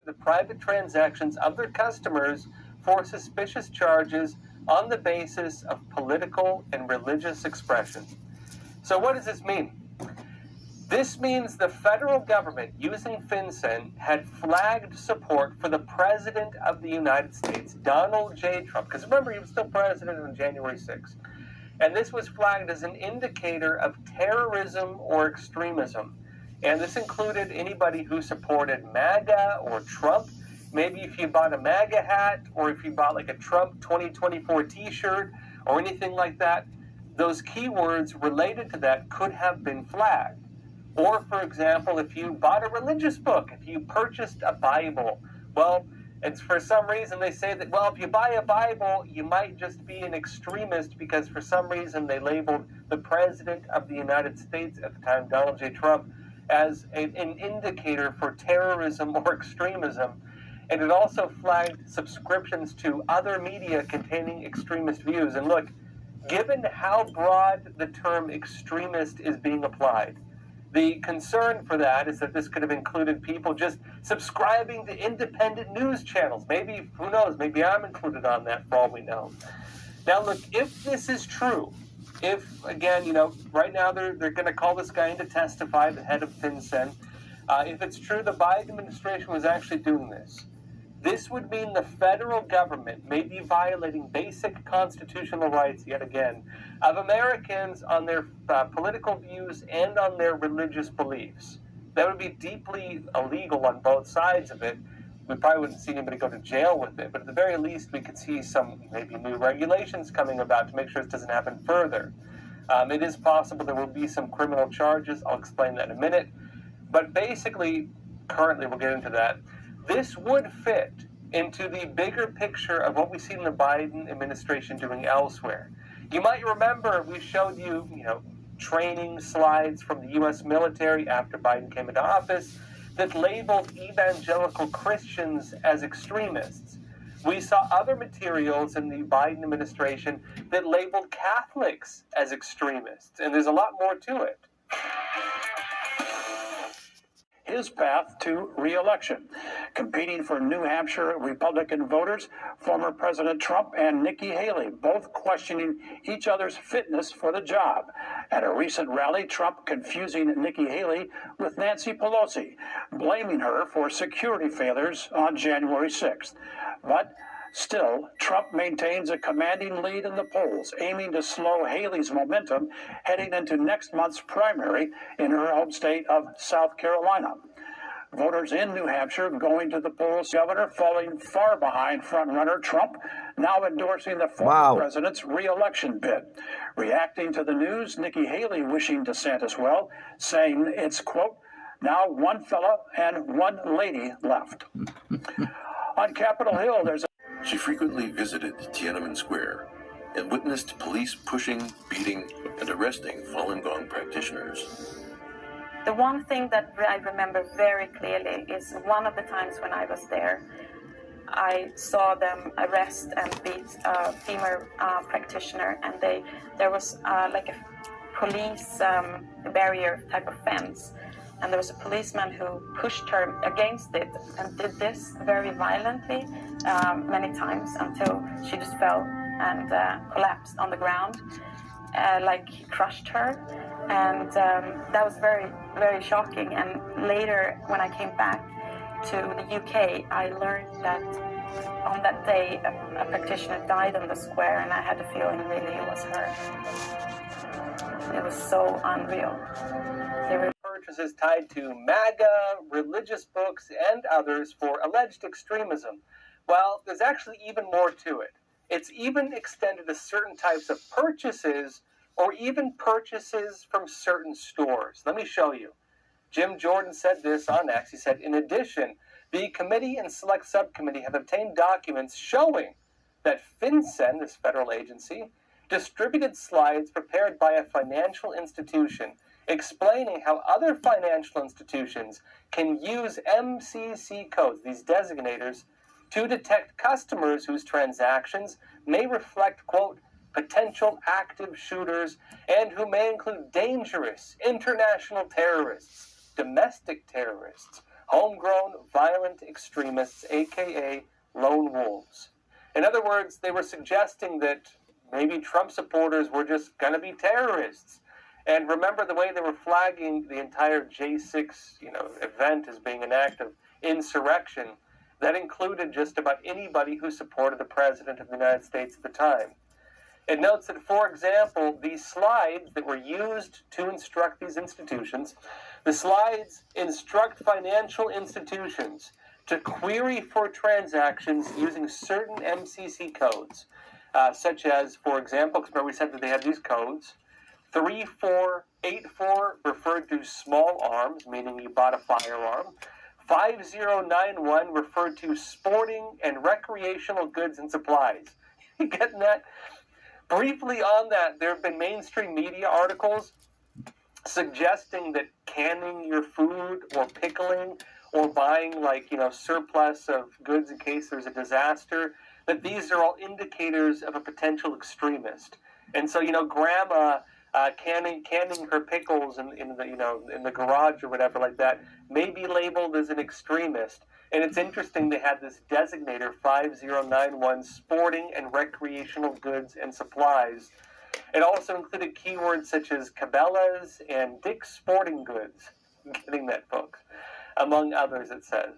the private transactions of their customers for suspicious charges on the basis of political and religious expression. So what does this mean? This means the federal government, using FinCEN, had flagged support for the President of the United States, Donald J. Trump, because remember, he was still president on January 6th. And this was flagged as an indicator of terrorism or extremism. And this included anybody who supported MAGA or Trump. Maybe if you bought a MAGA hat, or if you bought like a Trump 2024 t-shirt or anything like that, those keywords related to that could have been flagged. Or, for example, if you bought a religious book, if you purchased a Bible, well, it's for some reason they say that, well, if you buy a Bible, you might just be an extremist because for some reason they labeled the President of the United States at the time, Donald J. Trump, as an indicator for terrorism or extremism. And it also flagged subscriptions to other media containing extremist views. And look, given how broad the term extremist is being applied, the concern for that is that this could have included people just subscribing to independent news channels. Maybe, who knows, maybe I'm included on that for all we know. Now, look, if this is true, if, again, right now they're going to call this guy in to testify, the head of FinCEN. If it's true the Biden administration was actually doing this, this would mean the federal government may be violating basic constitutional rights, yet again, of Americans on their political views and on their religious beliefs. That would be deeply illegal on both sides of it. We probably wouldn't see anybody go to jail with it, but at the very least, we could see some maybe new regulations coming about to make sure this doesn't happen further. It is possible there will be some criminal charges. I'll explain that in a minute. But basically, currently, we'll get into that. This would fit into the bigger picture of what we see in the Biden administration doing elsewhere. You might remember we showed you, training slides from the U.S. military after Biden came into office that labeled evangelical Christians as extremists. We saw other materials in the Biden administration that labeled Catholics as extremists, and there's a lot more to it. His path to re-election. Competing for New Hampshire Republican voters, former President Trump and Nikki Haley, both questioning each other's fitness for the job. At a recent rally, Trump confusing Nikki Haley with Nancy Pelosi, blaming her for security failures on January 6th. But still, Trump maintains a commanding lead in the polls, aiming to slow Haley's momentum heading into next month's primary in her home state of South Carolina. Voters in New Hampshire going to the polls, governor falling far behind frontrunner Trump, now endorsing the former president's re-election bid. Reacting to the news, Nikki Haley wishing DeSantis well, saying it's, quote, now one fella and one lady left. On Capitol Hill, there's a She frequently visited Tiananmen Square and witnessed police pushing, beating, and arresting Falun Gong practitioners. The one thing that I remember very clearly is one of the times when I was there, I saw them arrest and beat a female practitioner, and there was like a police barrier type of fence. And there was a policeman who pushed her against it and did this very violently many times until she just fell and collapsed on the ground, like he crushed her. And that was very, very shocking. And later, when I came back to the UK, I learned that on that day, a practitioner died on the square, and I had the feeling really it was her. It was so unreal. They were purchases tied to MAGA, religious books, and others for alleged extremism. Well, there's actually even more to it. It's even extended to certain types of purchases or even purchases from certain stores. Let me show you. Jim Jordan said this on X. He said, in addition, the committee and select subcommittee have obtained documents showing that FinCEN, this federal agency, distributed slides prepared by a financial institution explaining how other financial institutions can use MCC codes, these designators, to detect customers whose transactions may reflect, quote, potential active shooters and who may include dangerous international terrorists, domestic terrorists, homegrown violent extremists, aka lone wolves. In other words, they were suggesting that maybe Trump supporters were just going to be terrorists. And remember the way they were flagging the entire J6, event as being an act of insurrection. That included just about anybody who supported the President of the United States at the time. It notes that, for example, these slides that were used to instruct these institutions, the slides instruct financial institutions to query for transactions using certain MCC codes, such as, for example, because remember we said that they had these codes, 3484 referred to small arms, meaning you bought a firearm. 5091 referred to sporting and recreational goods and supplies. You getting that? Briefly on that, there have been mainstream media articles suggesting that canning your food or pickling or buying surplus of goods in case there's a disaster, that these are all indicators of a potential extremist. And so, grandma canning her pickles in the garage or whatever like that may be labeled as an extremist. And it's interesting they had this designator 5091 sporting and recreational goods and supplies. It also included keywords such as Cabela's and Dick's Sporting Goods. Getting that, folks? Among others, it says.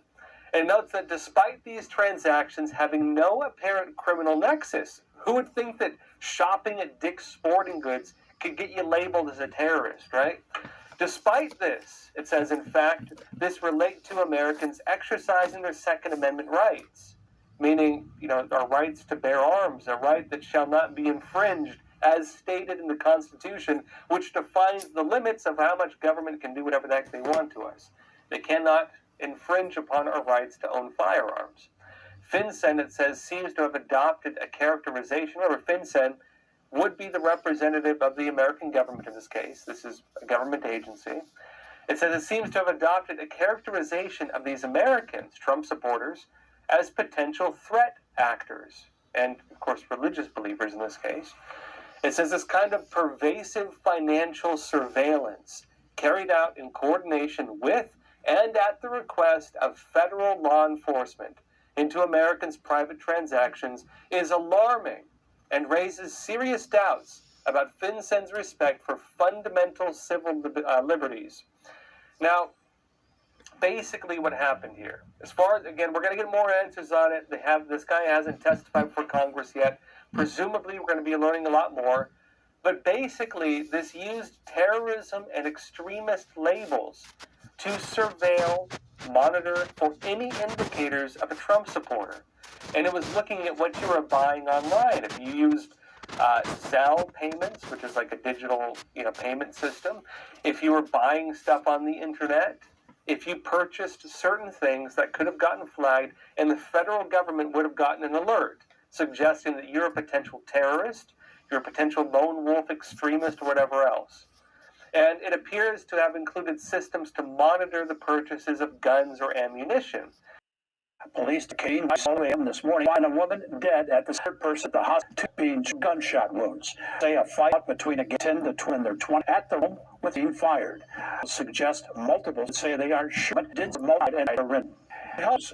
And notes that despite these transactions having no apparent criminal nexus, who would think that shopping at Dick's Sporting Goods could get you labeled as a terrorist, right? Despite this, it says, in fact, this relate to Americans exercising their Second Amendment rights, meaning, our rights to bear arms, a right that shall not be infringed, as stated in the Constitution, which defines the limits of how much government can do whatever the heck they want to us. They cannot infringe upon our rights to own firearms. FinCEN, it says, seems to have adopted a characterization. Remember, FinCEN would be the representative of the American government in this case. This is a government agency. It says it seems to have adopted a characterization of these Americans, Trump supporters, as potential threat actors, and of course religious believers in this case. It says this kind of pervasive financial surveillance carried out in coordination with and at the request of federal law enforcement into Americans' private transactions is alarming and raises serious doubts about FinCEN's respect for fundamental civil liberties. Now, basically what happened here, as far as, again, we're going to get more answers on it. This guy hasn't testified before Congress yet. Presumably, we're going to be learning a lot more. But basically, this used terrorism and extremist labels to surveil, monitor for any indicators of a Trump supporter. And it was looking at what you were buying online. If you used Zelle payments, which is like a digital payment system, if you were buying stuff on the internet, if you purchased certain things that could have gotten flagged, and the federal government would have gotten an alert suggesting that you're a potential terrorist, you're a potential lone wolf extremist, or whatever else. And it appears to have included systems to monitor the purchases of guns or ammunition. Police came by 7 a.m. this morning find a woman dead at the third person at the hospital, being gunshot wounds. Say a fight between 10 to 20 in their 20 at the home with being fired. Suggest multiple say they are sure, but did multi and written. Helps.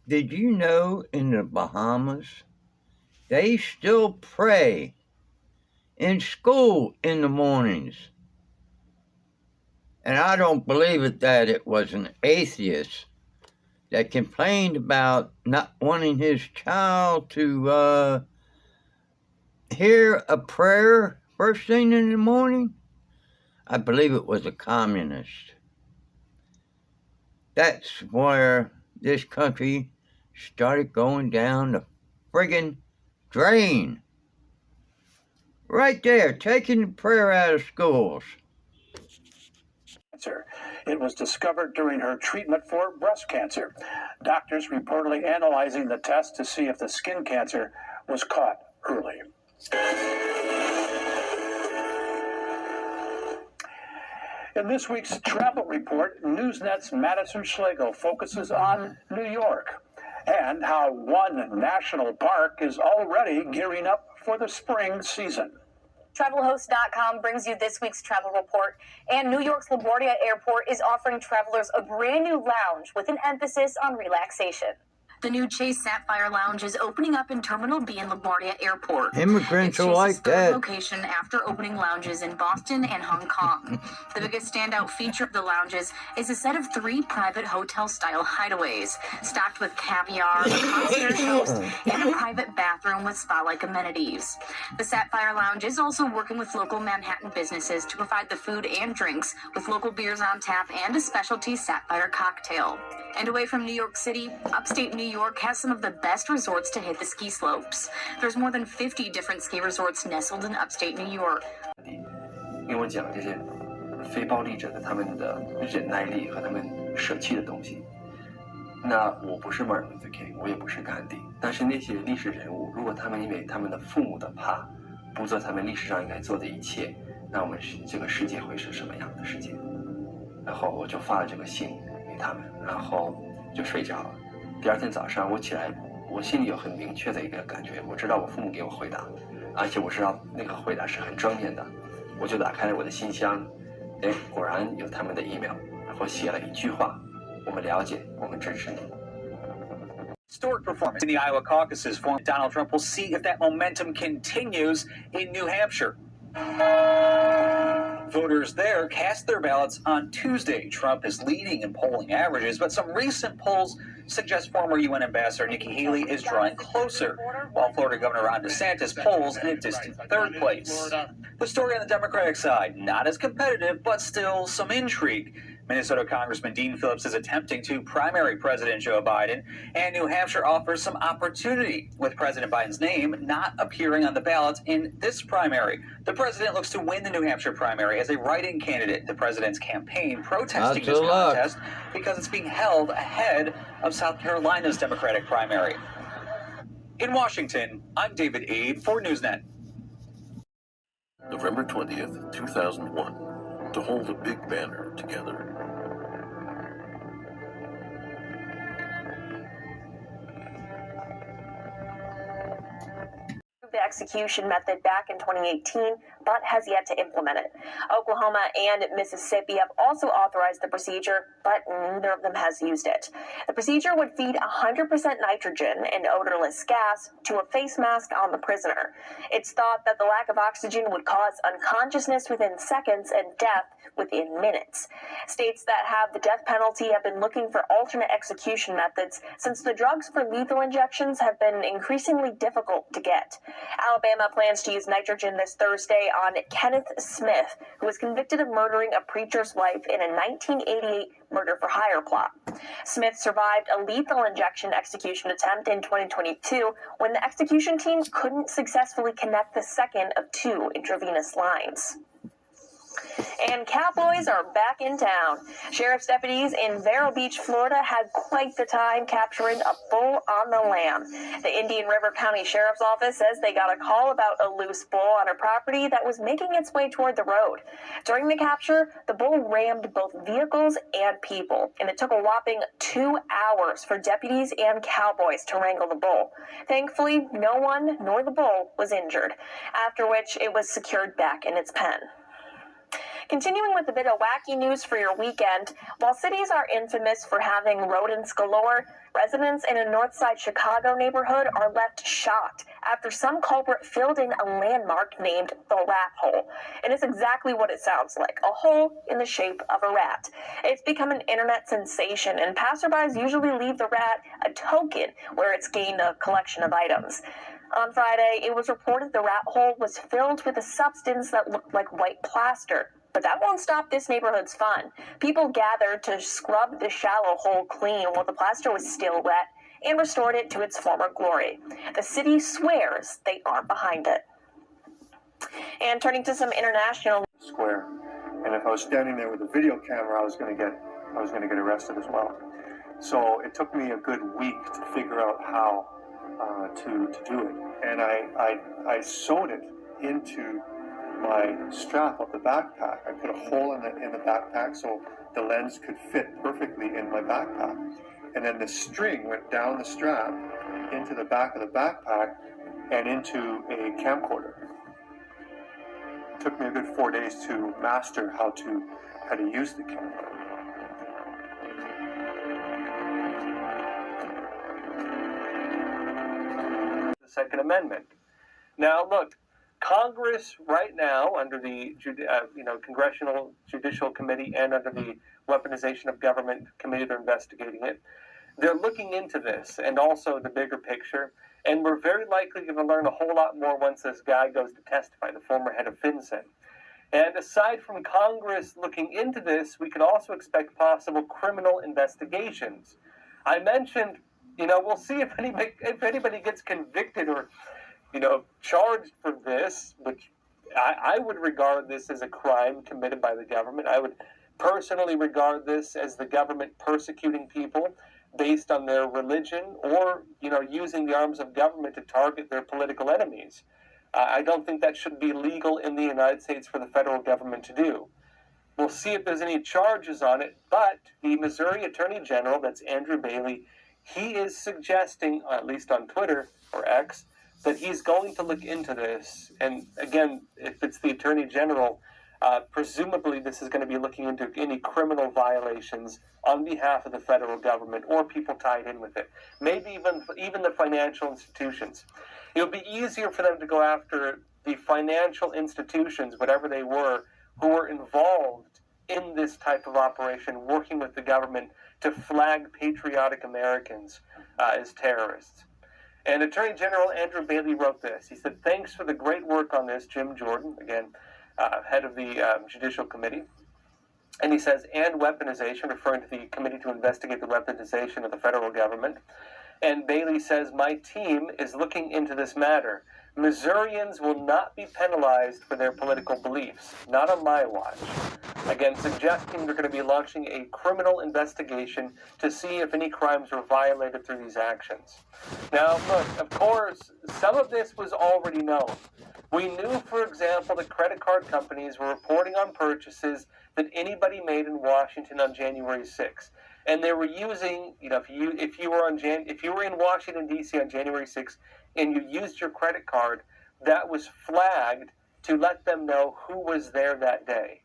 Did you know in the Bahamas, they still pray in school in the mornings? And I don't believe that it was an atheist that complained about not wanting his child to hear a prayer first thing in the morning. I believe it was a communist. That's where this country started going down the friggin' drain. Right there, taking the prayer out of schools. It was discovered during her treatment for breast cancer. Doctors reportedly analyzing the test to see if the skin cancer was caught early. In this week's travel report, Newsnet's Madison Schlegel focuses on New York and how one national park is already gearing up for the spring season. TravelHost.com brings you this week's travel report, and New York's LaGuardia Airport is offering travelers a brand new lounge with an emphasis on relaxation. The new Chase Sapphire Lounge is opening up in Terminal B in LaGuardia Airport. Immigrants It's are Chase's like third that. location after opening lounges in Boston and Hong Kong. The biggest standout feature of the lounges is a set of 3 private hotel-style hideaways, stocked with caviar, a concierge host, and a private bathroom with spa-like amenities. The Sapphire Lounge is also working with local Manhattan businesses to provide the food and drinks, with local beers on tap and a specialty Sapphire cocktail. And away from New York City, upstate New York has some of the best resorts to hit the ski slopes. There's more than 50 different ski resorts nestled in upstate New York. 跟我讲这些非暴力者的他们的忍耐力和他们舍弃的东西。那我不是 Martin Luther King， 我也不是甘地，但是那些历史人物，如果他们因为他们的父母的怕，不做他们历史上应该做的一切，那我们这个世界会是什么样的世界？然后我就发了这个信给他们，然后就睡着了。第二天早上我起来，我心里有很明确的一个感觉，我知道我父母给我回答，而且我知道那个回答是很正面的。我就打开了我的信箱，哎，果然有他们的 email， 然后写了一句话：我们了解，我们支持你。 Historic performance in the Iowa caucuses. Donald Trump will see if that momentum continues in New Hampshire. Voters there cast their ballots on Tuesday. Trump is leading in polling averages, but some recent polls suggest former UN Ambassador Nikki Haley is drawing closer, while Florida Governor Ron DeSantis polls in a distant third place. The story on the Democratic side, not as competitive, but still some intrigue. Minnesota Congressman Dean Phillips is attempting to primary President Joe Biden, and New Hampshire offers some opportunity, with President Biden's name not appearing on the ballot in this primary. The president looks to win the New Hampshire primary as a write-in candidate. The president's campaign protesting this contest because it's being held ahead of South Carolina's Democratic primary. In Washington, I'm David Abe for Newsnet. November 20th, 2001, to hold a big banner together. The execution method back in 2018, but has yet to implement it. Oklahoma and Mississippi have also authorized the procedure, but neither of them has used it. The procedure would feed 100% nitrogen and odorless gas to a face mask on the prisoner. It's thought that the lack of oxygen would cause unconsciousness within seconds and death within minutes. States that have the death penalty have been looking for alternate execution methods since the drugs for lethal injections have been increasingly difficult to get. Alabama plans to use nitrogen this Thursday on Kenneth Smith, who was convicted of murdering a preacher's wife in a 1988 murder-for-hire plot. Smith survived a lethal injection execution attempt in 2022 when the execution team couldn't successfully connect the second of 2 intravenous lines. And cowboys are back in town. Sheriff's deputies in Vero Beach, Florida had quite the time capturing a bull on the lam. The Indian River County Sheriff's Office says they got a call about a loose bull on a property that was making its way toward the road. During the capture, the bull rammed both vehicles and people, and it took a whopping 2 hours for deputies and cowboys to wrangle the bull. Thankfully, no one nor the bull was injured, after which it was secured back in its pen. Continuing with a bit of wacky news for your weekend, while cities are infamous for having rodents galore, residents in a Northside Chicago neighborhood are left shocked after some culprit filled in a landmark named the Rat Hole. And it's exactly what it sounds like, a hole in the shape of a rat. It's become an internet sensation, and passerbys usually leave the rat a token where it's gained a collection of items. On Friday, it was reported the rat hole was filled with a substance that looked like white plaster. But that won't stop this neighborhood's fun. People gathered to scrub the shallow hole clean while the plaster was still wet and restored it to its former glory. The city swears they aren't behind it. And turning to some international square, and if I was standing there with a video camera, I was going to get arrested as well. So it took me a good week to figure out how to do it, and I sewed it into my strap of the backpack. I put a hole in the backpack so the lens could fit perfectly in my backpack. And then the string went down the strap into the back of the backpack and into a camcorder. It took me a good 4 days to master how to use the camera. The Second Amendment. Now, look, Congress right now, under the Congressional Judicial Committee and under the Weaponization of Government Committee, they're investigating it. They're looking into this and also the bigger picture. And we're very likely going to learn a whole lot more once this guy goes to testify, the former head of FinCEN. And aside from Congress looking into this, we could also expect possible criminal investigations. I mentioned, we'll see if anybody gets convicted or, charged for this, which I would regard this as a crime committed by the government. I would personally regard this as the government persecuting people based on their religion or, using the arms of government to target their political enemies. I don't think that should be legal in the United States for the federal government to do. We'll see if there's any charges on it, but the Missouri Attorney General, that's Andrew Bailey, he is suggesting, at least on Twitter or X, that he's going to look into this. And again, if it's the Attorney General, presumably this is going to be looking into any criminal violations on behalf of the federal government or people tied in with it. Maybe even the financial institutions. It would be easier for them to go after the financial institutions, whatever they were, who were involved in this type of operation, working with the government to flag patriotic Americans as terrorists. And Attorney General Andrew Bailey wrote this. He said, "Thanks for the great work on this, Jim Jordan," again, head of the Judicial Committee. And he says, "and weaponization," referring to the committee to investigate the weaponization of the federal government. And Bailey says, "My team is looking into this matter. Missourians will not be penalized for their political beliefs, not on my watch." Again, suggesting they're going to be launching a criminal investigation to see if any crimes were violated through these actions. Now, look, of course, some of this was already known. We knew, for example, that credit card companies were reporting on purchases that anybody made in Washington on January 6th. And they were using, if you were in Washington, D.C. on January 6th and you used your credit card, that was flagged to let them know who was there that day.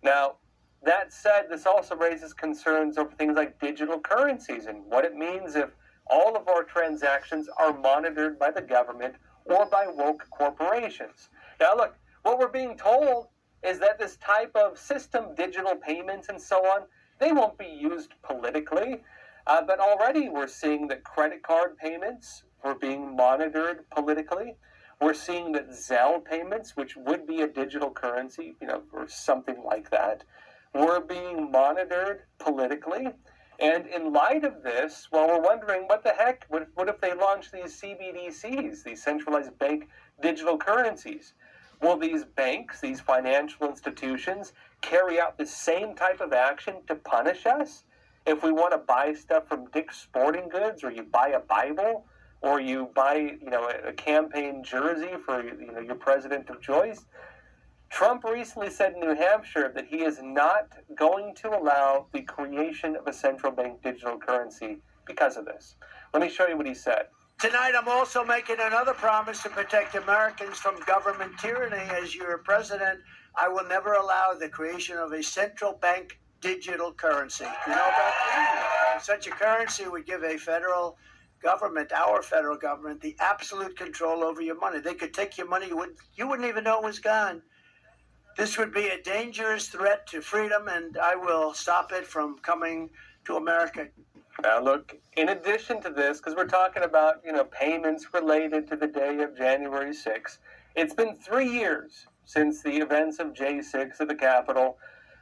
Now, that said, this also raises concerns over things like digital currencies and what it means if all of our transactions are monitored by the government or by woke corporations. Now, look, what we're being told is that this type of system, digital payments and so on, they won't be used politically, but already we're seeing that credit card payments were being monitored politically. We're seeing that Zelle payments, which would be a digital currency, or something like that, were being monitored politically. And in light of this, well, we're wondering, what the heck? What if they launch these CBDCs, these centralized bank digital currencies? Will these banks, these financial institutions, carry out the same type of action to punish us? If we want to buy stuff from Dick's Sporting Goods, or you buy a Bible, or you buy, a campaign jersey for, your president of choice. Trump recently said in New Hampshire that he is not going to allow the creation of a central bank digital currency because of this. Let me show you what he said. Tonight, I'm also making another promise to protect Americans from government tyranny. As your president, I will never allow the creation of a central bank digital currency. You know about that? Such a currency would give a federal government, our federal government, the absolute control over your money. They could take your money, you wouldn't even know it was gone. This would be a dangerous threat to freedom, and I will stop it from coming to America. Now, look, in addition to this, because we're talking about, payments related to the day of January 6th, it's been 3 years since the events of J6 at the Capitol,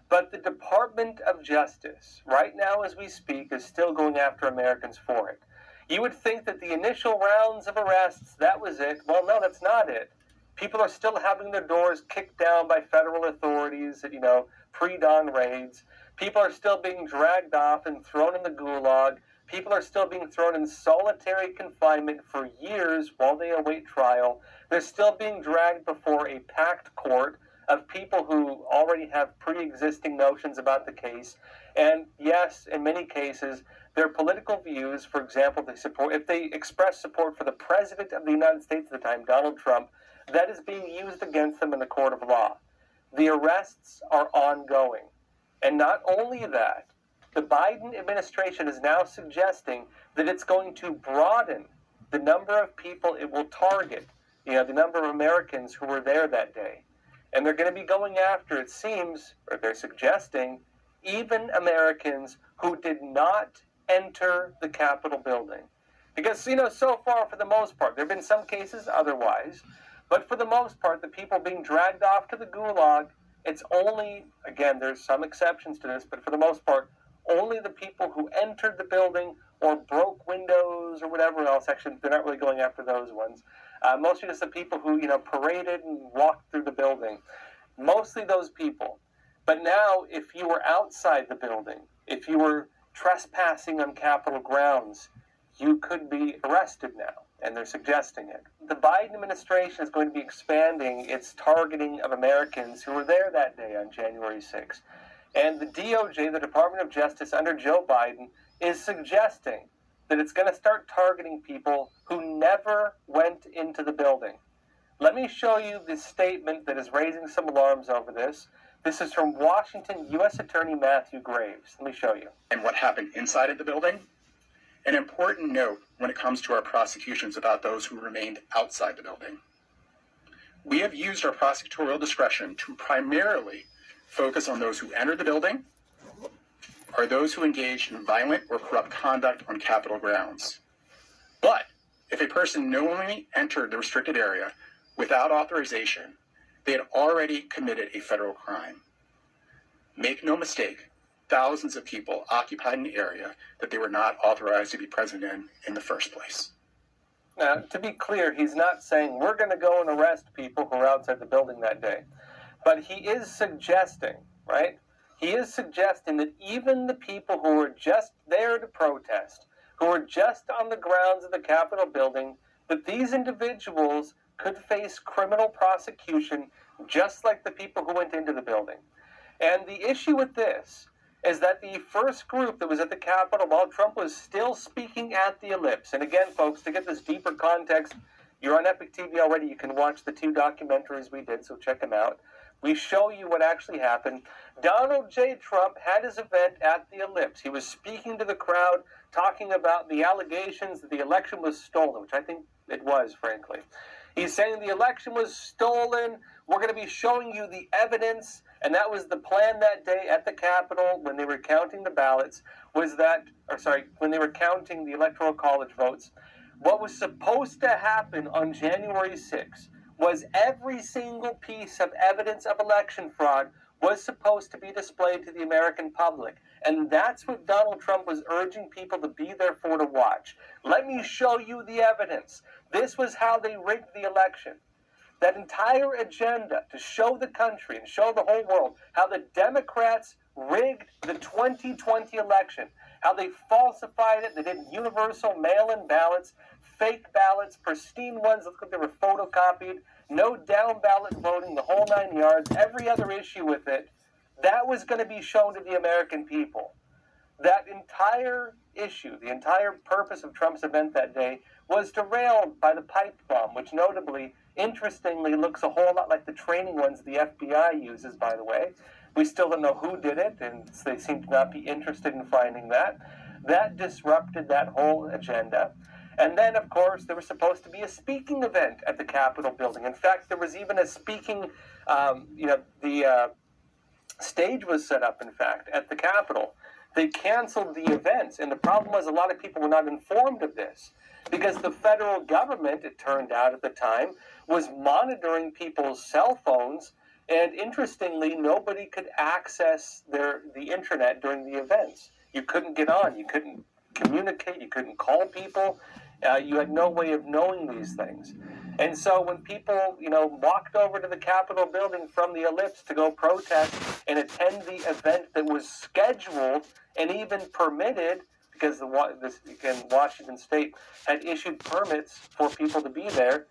but the Department of Justice, right now as we speak, is still going after Americans for it. You would think that the initial rounds of arrests, that was it. Well, no, that's not it. People are still having their doors kicked down by federal authorities at, pre-dawn raids. People are still being dragged off and thrown in the gulag. People are still being thrown in solitary confinement for years while they await trial. They're still being dragged before a packed court of people who already have pre-existing notions about the case. And yes, in many cases, their political views, for example, if they express support for the President of the United States at the time, Donald Trump, that is being used against them in the court of law. The arrests are ongoing. And not only that, the Biden administration is now suggesting that it's going to broaden the number of people it will target, the number of Americans who were there that day. And they're going to be going after, it seems, or they're suggesting, even Americans who did not enter the Capitol building. Because, so far, for the most part, there have been some cases otherwise, but for the most part, the people being dragged off to the gulag, it's only, again, there's some exceptions to this, but for the most part, only the people who entered the building or broke windows or whatever else. Actually, they're not really going after those ones. Mostly just the people who, paraded and walked through the building. Mostly those people. But now, if you were outside the building, if you were trespassing on Capitol grounds, you could be arrested now, and they're suggesting it. The Biden administration is going to be expanding its targeting of Americans who were there that day on January 6th. And the DOJ, the Department of Justice under Joe Biden, is suggesting that it's going to start targeting people who never went into the building. Let me show you this statement that is raising some alarms over this. This is from Washington U.S. Attorney Matthew Graves. Let me show you. And what happened inside of the building? An important note when it comes to our prosecutions about those who remained outside the building. We have used our prosecutorial discretion to primarily focus on those who entered the building or those who engaged in violent or corrupt conduct on Capitol grounds. But if a person knowingly entered the restricted area without authorization, they had already committed a federal crime. Make no mistake, thousands of people occupied an area that they were not authorized to be present in the first place. Now, to be clear, he's not saying we're going to go and arrest people who are outside the building that day. But he is suggesting, right? He is suggesting that even the people who were just there to protest, who were just on the grounds of the Capitol building, that these individuals could face criminal prosecution just like the people who went into the building. And the issue with this is that the first group that was at the Capitol while Trump was still speaking at the Ellipse, and again, folks, to get this deeper context, you're on Epic TV already. You can watch the 2 documentaries we did, so check them out. We show you what actually happened. Donald J. Trump had his event at the Ellipse. He was speaking to the crowd, talking about the allegations that the election was stolen, which I think it was, frankly. He's saying the election was stolen. We're going to be showing you the evidence. And that was the plan that day at the Capitol when they were counting the ballots, when they were counting the Electoral College votes. What was supposed to happen on January 6th was every single piece of evidence of election fraud was supposed to be displayed to the American public. And that's what Donald Trump was urging people to be there for to watch. Let me show you the evidence. This was how they rigged the election. That entire agenda to show the country and show the whole world how the Democrats rigged the 2020 election, how they falsified it, they did universal mail-in ballots, fake ballots, pristine ones that looked like they were photocopied, no down ballot voting, the whole 9 yards, every other issue with it, that was going to be shown to the American people. That entire issue, the entire purpose of Trump's event that day, was derailed by the pipe bomb, which notably, interestingly, looks a whole lot like the training ones the FBI uses, by the way. We still don't know who did it, and they seem to not be interested in finding that. That disrupted that whole agenda. And then, of course, there was supposed to be a speaking event at the Capitol building. In fact, there was even a speaking, the stage was set up, in fact, at the Capitol. They canceled the events, and the problem was a lot of people were not informed of this because the federal government, it turned out at the time, was monitoring people's cell phones, and interestingly, nobody could access the internet during the events. You couldn't get on, you couldn't communicate, you couldn't call people, you had no way of knowing these things. And so when people, walked over to the Capitol building from the Ellipse to go protest and attend the event that was scheduled and even permitted, because Washington State had issued permits for people to be there.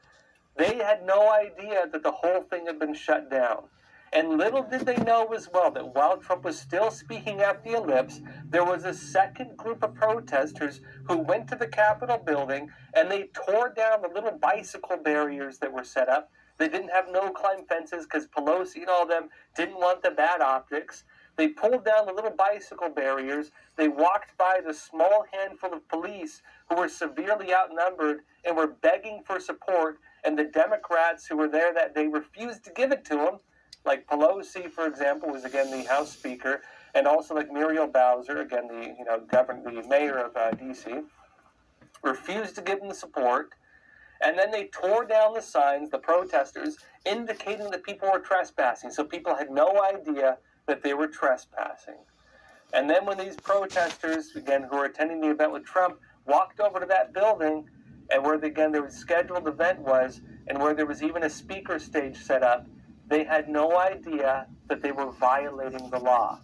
They had no idea that the whole thing had been shut down. And little did they know as well that while Trump was still speaking at the ellipse, there was a second group of protesters who went to the Capitol building and they tore down the little bicycle barriers that were set up. They didn't have no-climb fences because Pelosi and all of them didn't want the bad optics. They pulled down the little bicycle barriers. They walked by the small handful of police who were severely outnumbered and were begging for support. And the Democrats who were there that day refused to give it to them. Like Pelosi, for example, was again the House Speaker, and also like Muriel Bowser, again the mayor of D.C., refused to give them the support. And then they tore down the signs, the protesters, indicating that people were trespassing. So people had no idea that they were trespassing. And then when these protesters, again, who were attending the event with Trump, walked over to that building, and where, again, their scheduled event was, and where there was even a speaker stage set up, they had no idea that they were violating the law.